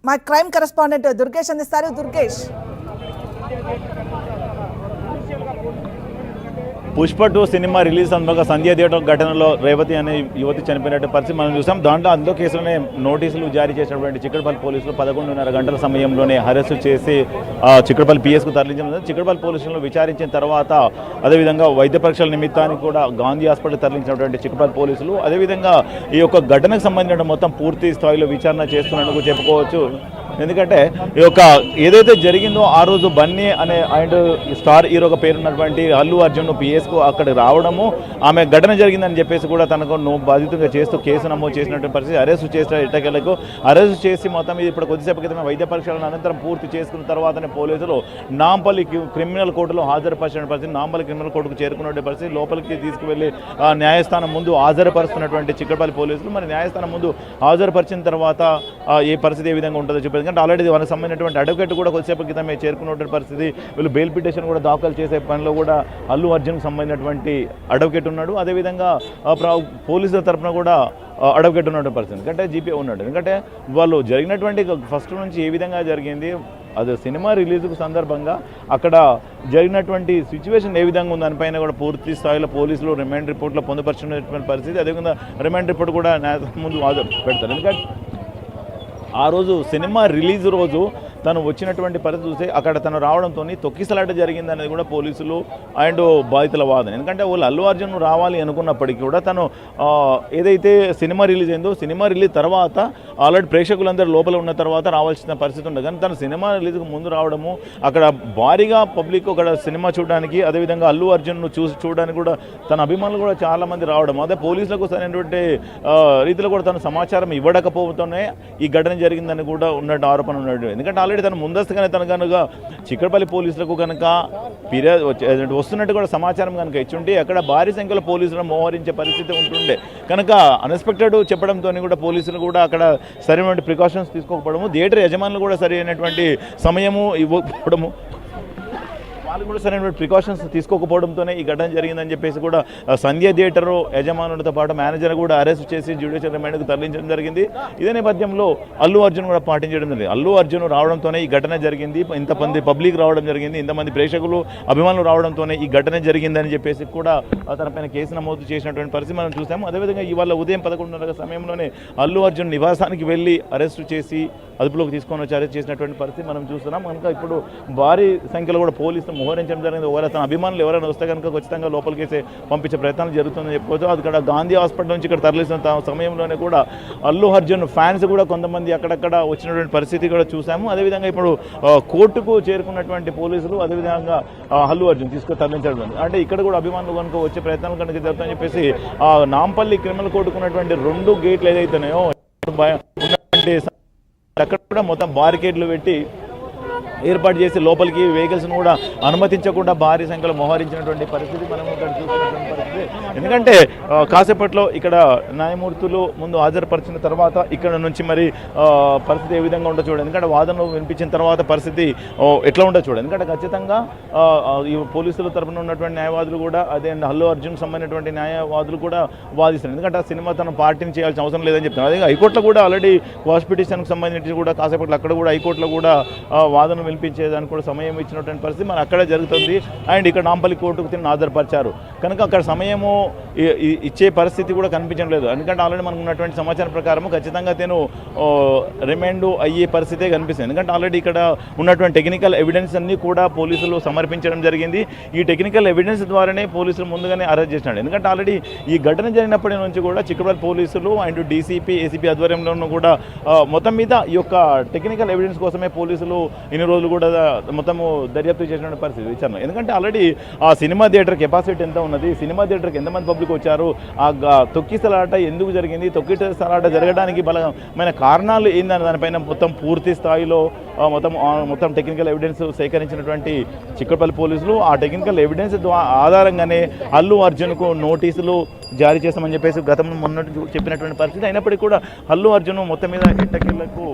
మా crime correspondent Durgesh అందిస్తారు. Durgesh, Pushpa 2 cinema release సందర్భంగా సంధ్య థియేటర్ ఘటనలో రేవతి అనే యువతి చనిపోయినట్టు పరిస్థితి మనం చూసాం. అందులో కేసులోనే నోటీసులు జారీ చేసినటువంటి చిక్కడపల్లి పోలీసులు 11:30 గంటల సమయంలోనే అరెస్టు చేసి చిక్కడపల్లి పిఎస్కు తరలించడం. చిక్కడపల్లి పోలీసులను విచారించిన తర్వాత అదేవిధంగా వైద్య పరీక్షల నిమిత్తానికి కూడా గాంధీ హాస్పిటల్ తరలించినటువంటి చిక్కడపల్లి పోలీసులు అదేవిధంగా ఈ యొక్క ఘటనకు సంబంధించిన మొత్తం పూర్తి స్థాయిలో విచారణ చేస్తున్నట్టు చెప్పుకోవచ్చు. ఎందుకంటే ఈ యొక్క ఏదైతే జరిగిందో ఆ రోజు బన్నీ అనే అండ్ స్టార్ హీరోగా పేరున్నటువంటి అల్లు అర్జున్ పిఎస్కు అక్కడ రావడము, ఆమె ఘటన జరిగిందని చెప్పేసి కూడా తనకు బాధితంగా చేస్తూ కేసు నమోదు చేసినటువంటి పరిస్థితి. అరెస్టు చేసిన ఇటకెలకు అరెస్టు చేసి మొత్తం ఇది ఇప్పుడు కొద్దిసేపు క్రితమే వైద్య పరీక్షల అనంతరం పూర్తి చేసుకున్న తర్వాతనే పోలీసులు నాంపల్లి క్రిమినల్ కోర్టులో హాజరుపరిచిన పరిస్థితి. నాంపల్లి క్రిమినల్ కోర్టుకు చేరుకున్న పరిస్థితి. లోపలికి తీసుకువెళ్ళి న్యాయస్థానం ముందు హాజరుపరుస్తున్నటువంటి చిక్కడపల్లి పోలీసులు మరి న్యాయస్థానం ముందు హాజరుపరిచిన తర్వాత ఏ పరిస్థితి ఏ విధంగా ఉంటుందో చెప్పేది. ఎందుకంటే ఆల్రెడీ వాళ్ళకి సంబంధించినటువంటి అడ్వకేట్ కూడా కొద్దిసేపు క్రితమే చేరుకున్నటువంటి పరిస్థితి. వీళ్ళు బెయిల్ పిటిషన్ కూడా దాఖలు చేసే పనిలో కూడా అల్లు అర్జున్కి సంబంధించినటువంటి అడ్వకేట్ ఉన్నాడు. అదేవిధంగా పోలీసుల తరఫున కూడా అడ్వకేట్ ఉన్నటువంటి పరిస్థితి. ఎందుకంటే జీపీ ఉన్నాడు. ఎందుకంటే వాళ్ళు జరిగినటువంటి ఫస్ట్ నుంచి ఏ విధంగా జరిగింది, అది సినిమా రిలీజ్కు సందర్భంగా అక్కడ జరిగినటువంటి సిచ్యువేషన్ ఏ విధంగా ఉంది దానిపైన కూడా పూర్తి స్థాయిలో పోలీసులు రిమాండ్ రిపోర్ట్లో పొందుపరిచినటువంటి పరిస్థితి. అదేవిధంగా రిమాండ్ రిపోర్ట్ కూడా న్యాయస్థానం ముందు పెడతారు. ఎందుకంటే ఆ రోజు సినిమా రిలీజ్ రోజు తను వచ్చినటువంటి పరిస్థితి చూస్తే అక్కడ తను రావడంతో తొక్కిసలాట జరిగిందనేది కూడా పోలీసులు అండ్ బాధితుల వాదన. ఎందుకంటే వాళ్ళు అల్లు అర్జున్ రావాలి అనుకున్నప్పటికీ కూడా తను ఏదైతే సినిమా రిలీజ్ అయిందో సినిమా రిలీజ్ తర్వాత ఆల్రెడీ ప్రేక్షకులందరూ లోపల ఉన్న తర్వాత రావాల్సిన పరిస్థితి ఉంది. కానీ తను సినిమా రిలీజ్కు ముందు రావడము, అక్కడ భారీగా పబ్లిక్ అక్కడ సినిమా చూడడానికి అదేవిధంగా అల్లు అర్జున్ను చూడడానికి కూడా తన అభిమానులు కూడా చాలామంది రావడం, అదే పోలీసులకు సరైనటువంటి రీతిలో కూడా తను సమాచారం ఇవ్వడకపోతేనే ఈ ఘటన జరిగిందని కూడా ఉన్నట్టు ఆరోపణ ఉన్నట్టు. ఎందుకంటే ఆల్రెడీ తను ముందస్తుగానే తను కనుక చిక్కడపల్లి పోలీసులకు కనుక ఫిర్యాదు వస్తున్నట్టు కూడా సమాచారం కనుక ఇచ్చుంటే అక్కడ భారీ సంఖ్యలో పోలీసులను మోహరించే పరిస్థితి ఉంటుండే. కనుక అన్ఎక్స్పెక్టెడ్ చెప్పడంతో కూడా పోలీసులు కూడా అక్కడ సరైనటువంటి ప్రికాషన్స్ తీసుకోకపోవడము, థియేటర్ యజమానులు కూడా సరైనటువంటి సమయము ఇవ్వకపోవడము, వాళ్ళు కూడా సరైనటువంటి ప్రికాషన్స్ తీసుకోకపోవడంతోనే ఈ ఘటన జరిగిందని చెప్పేసి కూడా సంధ్య థియేటర్ యజమానులతో పాటు మేనేజర్ కూడా అరెస్ట్ చేసి జ్యుడిషియల్ రిమాండ్కు తరలించడం జరిగింది. ఇదే నేపథ్యంలో అల్లు అర్జున్ కూడా పాటించడం జరిగింది. అల్లు అర్జున్ రావడంతోనే ఈ ఘటన జరిగింది, ఇంతమంది పబ్లిక్ రావడం జరిగింది, ఇంతమంది ప్రేక్షకులు అభిమానులు రావడంతోనే ఈ ఘటన జరిగిందని చెప్పేసి కూడా తనపైన కేసు నమోదు చేసినటువంటి పరిస్థితి మనం చూసాము. అదేవిధంగా ఇవాళ ఉదయం 11:30 సమయంలోనే అల్లు అర్జున్ నివాసానికి వెళ్ళి అరెస్టు చేసి అదుపులోకి తీసుకొని వచ్చి అరెస్ట్ చేసినటువంటి పరిస్థితి మనం చూస్తున్నాం. కనుక ఇప్పుడు భారీ సంఖ్యలో కూడా పోలీసులు మోహరించడం జరిగింది. ఒకవేళ తన అభిమానులు ఎవరైనా వస్తే కనుక ఖచ్చితంగా లోపలికి పంపించే ప్రయత్నాలు జరుగుతుందని చెప్పుకోవచ్చు. అది ఇక్కడ గాంధీ హాస్పిటల్ నుంచి ఇక్కడ తరలిస్తున్న సమయంలోనే కూడా అల్లు అర్జున్ ఫ్యాన్స్ కూడా కొంతమంది అక్కడక్కడ వచ్చినటువంటి పరిస్థితి కూడా చూసాము. అదేవిధంగా ఇప్పుడు కోర్టుకు చేరుకున్నటువంటి పోలీసులు అదేవిధంగా అల్లు అర్జున్ తీసుకొని తరలించడం అంటే ఇక్కడ కూడా అభిమానులు కనుక వచ్చే ప్రయత్నాలు కనుక జరుగుతాయని చెప్పేసి నాంపల్లి క్రిమినల్ కోర్టుకు ఉన్నటువంటి 2 గేట్లు ఏదైతున్నాయో అక్కడ కూడా మొత్తం బారికేడ్లు పెట్టి ఏర్పాటు చేసి లోపలికి వెహికల్స్ను కూడా అనుమతించకుండా భారీ సంఖ్యలో మోహరించినటువంటి పరిస్థితి మనం ఇక్కడ చూసినటువంటి పరిస్థితి. ఎందుకంటే కాసేపట్లో ఇక్కడ న్యాయమూర్తులు ముందు హాజరుపరిచిన తర్వాత ఇక్కడ నుంచి మరి పరిస్థితి ఏ విధంగా ఉండదు చూడండి. ఎందుకంటే వాదనలు వినిపించిన తర్వాత పరిస్థితి ఎట్లా ఉండదు చూడండి. ఎందుకంటే ఖచ్చితంగా ఈ పోలీసుల తరఫున ఉన్నటువంటి న్యాయవాదులు కూడా అదే అల్లు అర్జున్కి సంబంధించినటువంటి న్యాయవాదులు కూడా వాదిస్తారు. ఎందుకంటే ఆ సినిమా తను పార్టీని చేయాల్సిన అవసరం లేదని చెప్తున్నారు. అదే హైకోర్టులో కూడా ఆల్రెడీ క్వాష్ పిటిషన్కి సంబంధించి కూడా కాసేపట్లో అక్కడ కూడా హైకోర్టులో కూడా వాదన వినిపించేదానికి కూడా సమయం ఇచ్చినటువంటి పరిస్థితి మన అక్కడే జరుగుతుంది. అండ్ ఇక్కడ నాంపల్లి కోర్టుకు తిని హాజరుపరిచారు కనుక అక్కడ సమయము ఇచ్చే పరిస్థితి కూడా కనిపించడం లేదు. ఎందుకంటే ఆల్రెడీ మనకు ఉన్నటువంటి సమాచారం ప్రకారం ఖచ్చితంగా తను రిమాండ్ అయ్యే పరిస్థితే కనిపిస్తుంది. ఎందుకంటే ఆల్రెడీ ఇక్కడ ఉన్నటువంటి టెక్నికల్ ఎవిడెన్స్ అన్నీ కూడా పోలీసులు సమర్పించడం జరిగింది. ఈ టెక్నికల్ ఎవిడెన్స్ ద్వారానే పోలీసులు ముందుగానే అరెస్ట్ చేసినాడు. ఎందుకంటే ఆల్రెడీ ఈ ఘటన జరిగినప్పటి నుంచి కూడా చిక్కడపల్లి పోలీసులు అండ్ డీసీపీ ఏసీపీ ఆధ్వర్యంలోనూ కూడా మొత్తం మీద ఈ యొక్క టెక్నికల్ ఎవిడెన్స్ కోసమే పోలీసులు ఇన్ని రోజులు కూడా మొత్తము దర్యాప్తు చేసిన పరిస్థితి విచారణ. ఎందుకంటే ఆల్రెడీ ఆ సినిమా థియేటర్ కెపాసిటీ ఎంత ఉన్నది, సినిమా థియేటర్కి ఎంతమంది పబ్లిక్ వచ్చారు, ఆ తొక్కిసలాట ఎందుకు జరిగింది, తొక్కిసలాట జరగడానికి బలమైన కారణాలు ఏందని దానిపైన మొత్తం పూర్తి స్థాయిలో మొత్తం టెక్నికల్ ఎవిడెన్స్ సేకరించినటువంటి చిక్కడపల్లి పోలీసులు ఆ టెక్నికల్ ఎవిడెన్స్ ఆధారంగానే అల్లు అర్జున్కు నోటీసులు జారీ చేస్తామని చెప్పేసి గతంలో మొన్న చెప్పినటువంటి పరిస్థితి. అయినప్పటికీ కూడా అల్లు అర్జున్ మొత్తం మీద ఎట్టకేళ్లకు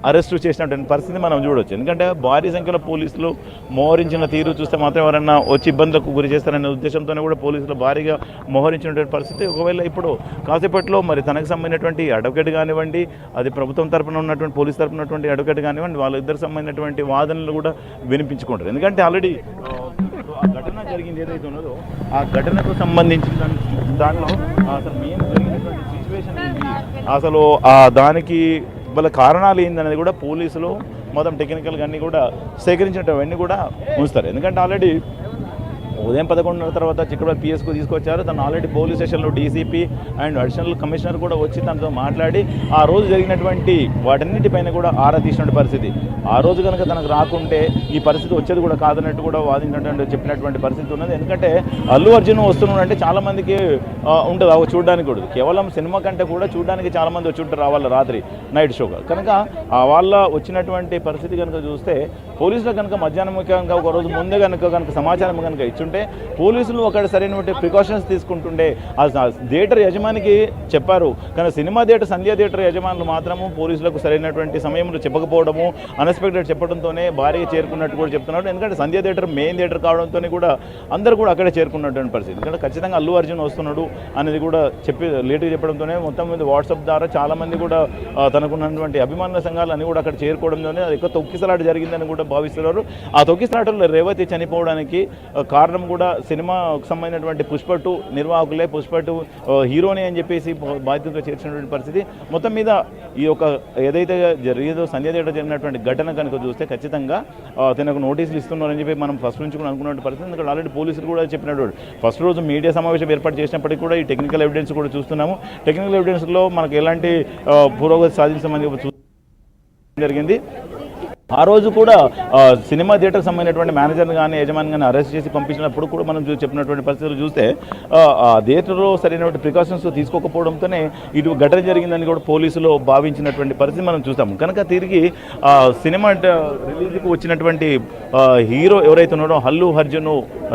అరెస్టు చేసినటువంటి పరిస్థితి మనం చూడవచ్చు. ఎందుకంటే భారీ సంఖ్యలో పోలీసులు మోహరించిన తీరు చూస్తే మాత్రం ఎవరన్నా వచ్చి ఇబ్బందులకు గురి చేస్తారనే ఉద్దేశంతోనే కూడా పోలీసులు భారీగా మోహరించినటువంటి పరిస్థితి. ఒకవేళ ఇప్పుడు కాసేపట్లో మరి తనకు సంబంధించినటువంటి అడ్వకేట్ కానివ్వండి, అది ప్రభుత్వం తరపున ఉన్నటువంటి పోలీస్ తరపున ఉన్నటువంటి అడ్వకేట్ కానివ్వండి, వాళ్ళిద్దరికి సంబంధించినటువంటి వాదనలు కూడా వినిపించుకుంటారు. ఎందుకంటే ఆల్రెడీ ఆ ఘటన జరిగింది ఏదైతే ఉన్నదో ఆ ఘటనకు సంబంధించిన దానిలో అసలు మెయిన్ జరిగినటువంటి సిచ్యువేషన్ ఏంటి, అసలు దానికి వాళ్ళ కారణాలు ఏందనేది కూడా పోలీసులు మొత్తం టెక్నికల్గా అన్నీ కూడా సేకరించినవన్నీ కూడా ఉంచుతారు. ఎందుకంటే ఆల్రెడీ ఉదయం 11:30 తర్వాత చిక్కడపల్లి పిఎస్కు తీసుకొచ్చారు. తను ఆల్రెడీ పోలీస్ స్టేషన్లో డీసీపీ అండ్ అడిషనల్ కమిషనర్ కూడా వచ్చి తనతో మాట్లాడి ఆ రోజు జరిగినటువంటి వాటన్నిటిపైన కూడా ఆరా తీసినటువంటి పరిస్థితి. ఆ రోజు కనుక తనకు రాకుంటే ఈ పరిస్థితి వచ్చేది కూడా కాదన్నట్టు కూడా వాదించినటువంటి చెప్పినటువంటి పరిస్థితి ఉన్నది. ఎందుకంటే అల్లు అర్జున్ వస్తున్నాడంటే చాలామందికి ఉంటుంది అవి చూడడానికి కూడా, కేవలం సినిమా కంటే కూడా చూడడానికి చాలామంది వచ్చి ఉంటారు వాళ్ళ రాత్రి నైట్ షోగా. కనుక వాళ్ళ వచ్చినటువంటి పరిస్థితి కనుక చూస్తే పోలీసులు కనుక మధ్యాహ్నం ముఖ్యంగా ఒక రోజు ముందే కనుక సమాచారం కనుక ఇచ్చుంటే పోలీసులు అక్కడ సరైనటువంటి ప్రికాషన్స్ తీసుకుంటుండే. ఆ థియేటర్ యజమానికి చెప్పారు, కానీ సినిమా థియేటర్ సంధ్యా థియేటర్ యజమానులు మాత్రము పోలీసులకు సరైనటువంటి సమయంలో చెప్పకపోవడము, అన్ఎక్స్పెక్టెడ్ చెప్పడంతోనే భారీగా చేరుకున్నట్టు కూడా చెప్తున్నారు. ఎందుకంటే సంధ్యా థియేటర్ మెయిన్ థియేటర్ కావడంతో కూడా అందరూ కూడా అక్కడే చేరుకున్నటువంటి పరిస్థితి. ఎందుకంటే ఖచ్చితంగా అల్లు అర్జున్ వస్తున్నాడు అనేది కూడా లేటుగా చెప్పడంతోనే మొత్తం మీద వాట్సాప్ ద్వారా చాలామంది కూడా తనకున్నటువంటి అభిమానుల సంఘాలు అన్ని కూడా అక్కడ చేరుకోవడంతోనే అది ఎక్కువ తొక్కిసలాట జరిగిందని కూడా భావిస్తున్నారు. ఆ తొక్కిసలాటలో రేవతి చనిపోవడానికి కారణం కూడా సినిమాకు సంబంధించినటువంటి పుష్ప 2 నిర్వాహకులే, పుష్ప 2 హీరోని అని చెప్పేసి బాధ్యతగా చేర్చినటువంటి పరిస్థితి. మొత్తం మీద ఈ యొక్క ఏదైతే జరిగేదో సంధ్య థియేటర్ జరిగినటువంటి ఘటన కనుక చూస్తే ఖచ్చితంగా తనకు నోటీసులు ఇస్తున్నారని చెప్పి మనం ఫస్ట్ నుంచి కూడా అనుకున్నటువంటి పరిస్థితి. ఎందుకంటే ఆల్రెడీ పోలీసులు కూడా చెప్పినటువంటి ఫస్ట్ రోజు మీడియా సమావేశం ఏర్పాటు చేసినప్పటికీ కూడా ఈ టెక్నికల్ ఎవిడెన్స్ కూడా చూస్తున్నాము. టెక్నికల్ ఎవిడెన్స్లో మనకు ఎలాంటి పురోగతి సాధించమని జరిగింది. ఆ రోజు కూడా సినిమా థియేటర్కి సంబంధించినటువంటి మేనేజర్ని కానీ యజమాని కానీ అరెస్ట్ చేసి పంపించినప్పుడు కూడా మనం చెప్పినటువంటి పరిస్థితులు చూస్తే థియేటర్లో సరైనటువంటి ప్రికాషన్స్ తీసుకోకపోవడంతోనే ఇటు ఘటన జరిగిందని కూడా పోలీసులు భావించినటువంటి పరిస్థితి మనం చూస్తాము. కనుక తిరిగి సినిమా రిలీజ్కి వచ్చినటువంటి హీరో ఎవరైతే ఉన్నారో అల్లు అర్జున్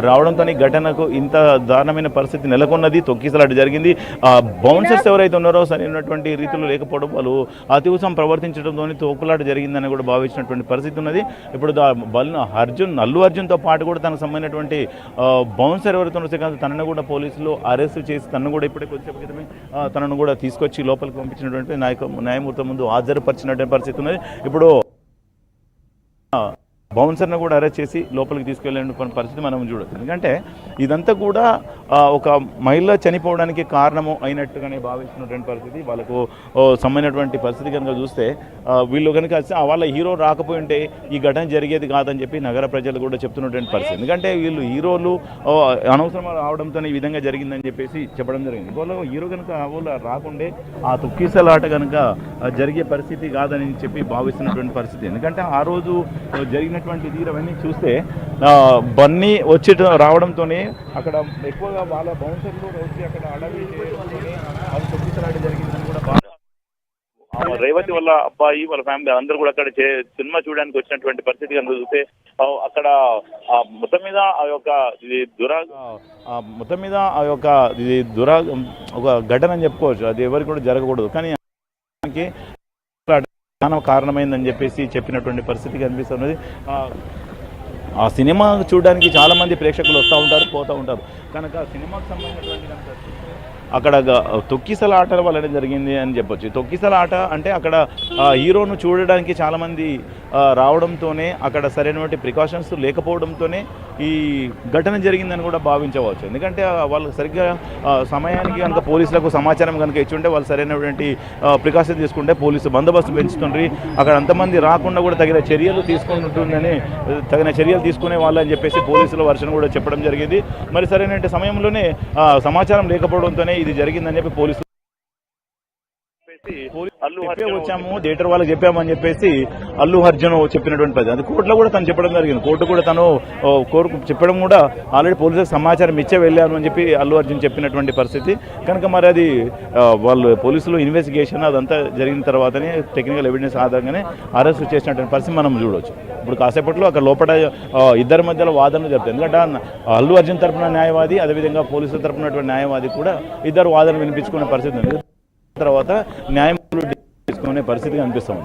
రావడంతో ఘటనకు ఇంత దారుణమైన పరిస్థితి నెలకొన్నది, తొక్కిసలాట జరిగింది. బౌన్సర్స్ ఎవరైతే ఉన్నారో సరైనటువంటి రీతిలో లేకపోవడం, వాళ్ళు అతివసం ప్రవర్తించడంతో తోకులాట జరిగిందని కూడా భావించినటువంటి పరిస్థితి ఉన్నది. ఇప్పుడు అల్లు అర్జున్తో పాటు కూడా తనకు సంబంధించినటువంటి బౌన్సర్ ఎవరైతే ఉన్నారో తనను కూడా పోలీసులు అరెస్ట్ చేసి తనను కూడా ఇప్పుడే కొద్దిసేపు క్రితమే తనను కూడా తీసుకొచ్చి లోపలికి పంపించినటువంటి న్యాయమూర్తి ముందు హాజరుపరిచినటువంటి పరిస్థితి ఉన్నది. ఇప్పుడు బౌన్సర్ను కూడా అరెస్ట్ చేసి లోపలికి తీసుకెళ్ళిన పరిస్థితి మనం చూడవచ్చు. ఎందుకంటే ఇదంతా కూడా ఒక మహిళ చనిపోవడానికి కారణము అయినట్టుగానే భావిస్తున్నటువంటి పరిస్థితి. వాళ్ళకు సంబంధించినటువంటి పరిస్థితి కనుక చూస్తే వీళ్ళు కనుక వాళ్ళ హీరో రాకపోయి ఉంటే ఈ ఘటన జరిగేది కాదని చెప్పి నగర ప్రజలు కూడా చెప్తున్నటువంటి పరిస్థితి. ఎందుకంటే వీళ్ళు హీరోలు అనవసరం రావడంతో ఈ విధంగా జరిగిందని చెప్పేసి చెప్పడం జరిగింది. వాళ్ళు హీరో కనుక వాళ్ళు రాకుండే ఆ తొక్కిసలాట కనుక జరిగే పరిస్థితి కాదని చెప్పి భావిస్తున్నటువంటి పరిస్థితి. ఎందుకంటే ఆ రోజు జరిగినటువంటి తీరవన్నీ చూస్తే బన్నీ వచ్చి రావడంతోనే అక్కడ ఎక్కువగా వాళ్ళ బౌన్సర్లు వచ్చి అక్కడ అడవి చేయడంతోనే అది తొక్కిసలాట జరిగిందని కూడా రేవతి వాళ్ళ అబ్బాయి వాళ్ళ ఫ్యామిలీ అందరూ కూడా అక్కడ సినిమా చూడడానికి వచ్చినటువంటి పరిస్థితి కనుక చూస్తే అక్కడ మొత్తం మీద ఒక ఘటన అని చెప్పుకోవచ్చు. అది ఎవరికి కూడా జరగకూడదు, కానీ కారణమైందని చెప్పేసి చెప్పినటువంటి పరిస్థితి కనిపిస్తున్నది. ఆ సినిమా చూడడానికి చాలామంది ప్రేక్షకులు వస్తూ ఉంటారు, పోతూ ఉంటారు. కనుక సినిమాకు సంబంధించినటువంటి అక్కడ తొక్కిసలాట వల్లనే జరిగింది అని చెప్పొచ్చు. తొక్కిసలాట అంటే అక్కడ హీరోను చూడడానికి చాలామంది రావడంతోనే అక్కడ సరైనటువంటి ప్రికాషన్స్ లేకపోవడంతోనే ఈ ఘటన జరిగిందని కూడా భావించవచ్చు. ఎందుకంటే వాళ్ళు సరిగ్గా సమయానికి కనుక పోలీసులకు సమాచారం కనుక ఇచ్చుంటే వాళ్ళు సరైనటువంటి ప్రికాషన్ తీసుకుంటే పోలీసు బందోబస్తు పెంచుతుండ్రి, అక్కడ అంతమంది రాకుండా కూడా తగిన చర్యలు తీసుకునే వాళ్ళని చెప్పేసి పోలీసుల వర్షన్ కూడా చెప్పడం జరిగింది. మరి సరైన సమయంలోనే సమాచారం లేకపోవడంతోనే ఇది జరిగిందని చెప్పి పోలీసులు చెప్పే వచ్చాము థియేటర్ వాళ్ళకి చెప్పామని చెప్పేసి అల్లు అర్జున్ చెప్పినటువంటి పరిస్థితి. అది కోర్టులో కూడా తను చెప్పడం జరిగింది. కోర్టు కూడా తను కోర్టు చెప్పడం కూడా ఆల్రెడీ పోలీసులకు సమాచారం ఇచ్చే వెళ్ళాను అని చెప్పి అల్లు అర్జున్ చెప్పినటువంటి పరిస్థితి. కనుక మరి అది వాళ్ళు పోలీసులు ఇన్వెస్టిగేషన్ అదంతా జరిగిన తర్వాతనే టెక్నికల్ ఎవిడెన్స్ ఆధారంగానే అరెస్ట్ చేసినటువంటి పరిస్థితి మనం చూడవచ్చు. ఇప్పుడు కాసేపట్లో అక్కడ లోపల ఇద్దరి మధ్యలో వాదనలు జరుగుతాయి. ఎందుకంటే అల్లు అర్జున్ తరపున న్యాయవాది, అదేవిధంగా పోలీసుల తరపున న్యాయవాది కూడా ఇద్దరు వాదన వినిపించుకునే పరిస్థితి ఉంది. తర్వాత న్యాయం తీసుకునే పరిస్థితి కనిపిస్తుంది.